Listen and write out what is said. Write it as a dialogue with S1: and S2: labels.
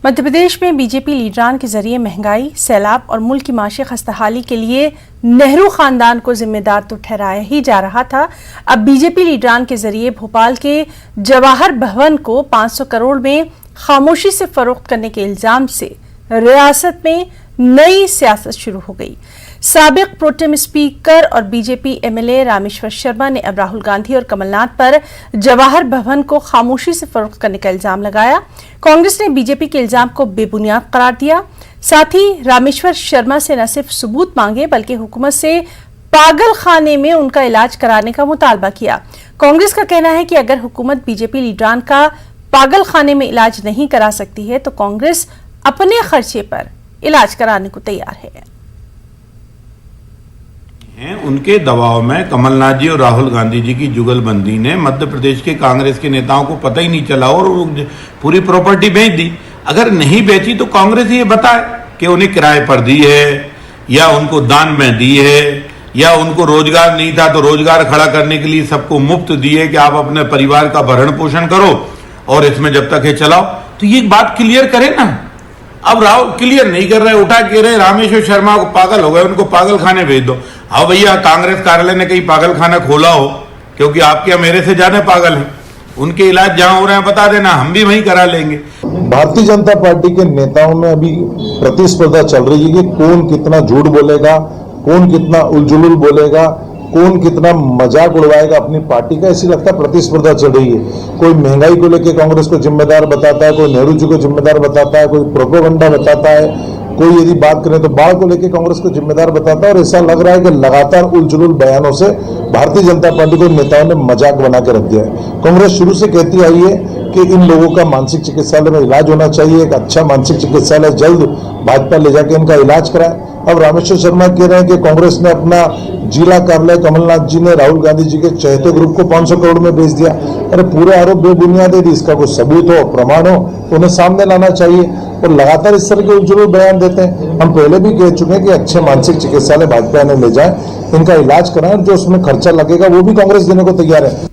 S1: मध्य प्रदेश में बीजेपी लीडरान के जरिए महंगाई, सैलाब और मुल्क की माशी खस्ताहाली के लिए नेहरू खानदान को जिम्मेदार तो ठहराया ही जा रहा था। अब बीजेपी लीडरान के जरिए भोपाल के जवाहर भवन को 500 करोड़ में खामोशी से फरोख्त करने के इल्जाम से रियासत में नई सियासत शुरू हो गई। साबिक प्रोटेम स्पीकर और बीजेपी एमएलए रामेश्वर शर्मा ने अब राहुल गांधी और कमलनाथ पर जवाहर भवन को खामोशी से फरोख्त करने का इल्जाम लगाया। कांग्रेस ने बीजेपी के इल्जाम को बेबुनियाद करार दिया। साथ ही रामेश्वर शर्मा से न सिर्फ सबूत मांगे बल्कि हुकूमत से पागल खाने में उनका इलाज कराने का मुतालबा किया। कांग्रेस का कहना है कि अगर हुकूमत बीजेपी लीडरान का पागल खाने में इलाज नहीं करा सकती है तो कांग्रेस अपने खर्चे पर इलाज कराने को तैयार है।
S2: उनके दबाव में कमलनाथ जी और राहुल गांधी जी की जुगलबंदी ने मध्य प्रदेश के कांग्रेस के नेताओं को पता ही नहीं चला और पूरी प्रॉपर्टी बेच दी। अगर नहीं बेची तो कांग्रेस ये बताए कि उन्हें किराए पर दी है या उनको दान में दी है या उनको रोजगार नहीं था तो रोजगार खड़ा करने के लिए सबको मुफ्त दिए कि आप अपने परिवार का भरण पोषण करो और इसमें जब तक ये चलाओ। तो ये बात क्लियर करे ना। अब राहुल क्लियर नहीं कर रहे, उठा के रहे रामेश्वर शर्मा को पागल हो गए, उनको पागल खाने भेज दो। अब भैया कांग्रेस कार्यालय ने कहीं पागल खाना खोला हो, क्योंकि आपके मेरे से ज्यादा पागल हैं, उनके इलाज जहां हो रहे हैं बता देना, हम भी वहीं करा लेंगे।
S3: भारतीय जनता पार्टी के नेताओं में अभी प्रतिस्पर्धा चल रही है कि कौन कितना झूठ बोलेगा, कौन कितना उलझुल बोलेगा, कौन कितना मजाक उड़वाएगा अपनी पार्टी का। ऐसी लगता है प्रतिस्पर्धा चल रही है। कोई महंगाई को लेकर कांग्रेस को जिम्मेदार बताता है, कोई नेहरू जी को जिम्मेदार बताता है, कोई प्रोपेगेंडा बताता है, कोई यदि बात करें तो बाढ़ को लेकर कांग्रेस को जिम्मेदार बताता है। और ऐसा लग रहा है कि लगातार उलझुल बयानों से भारतीय जनता पार्टी को नेताओं ने मजाक बना के रख दिया है। कांग्रेस शुरू से कहती आई है कि इन लोगों का मानसिक चिकित्सालय में इलाज होना चाहिए, एक अच्छा मानसिक चिकित्सालय जल्द भाजपा ले जाके इनका इलाज कराए। अब रामेश्वर शर्मा कह रहे हैं कि कांग्रेस ने अपना जिला कार्यालय कमलनाथ जी ने राहुल गांधी जी के चहेते ग्रुप को 500 करोड़ में बेच दिया। अरे पूरे आरोप बेबुनियाद है, इसका कोई सबूत हो, प्रमाण हो, उन्हें सामने लाना चाहिए। और लगातार इस तरह के उज्जवल बयान देते हैं। हम पहले भी कह चुके हैं कि अच्छे मानसिक चिकित्सालय भाजपा ने ले जाए, इनका इलाज कराएं, जो उसमें खर्चा लगेगा वो भी कांग्रेस देने को तैयार है।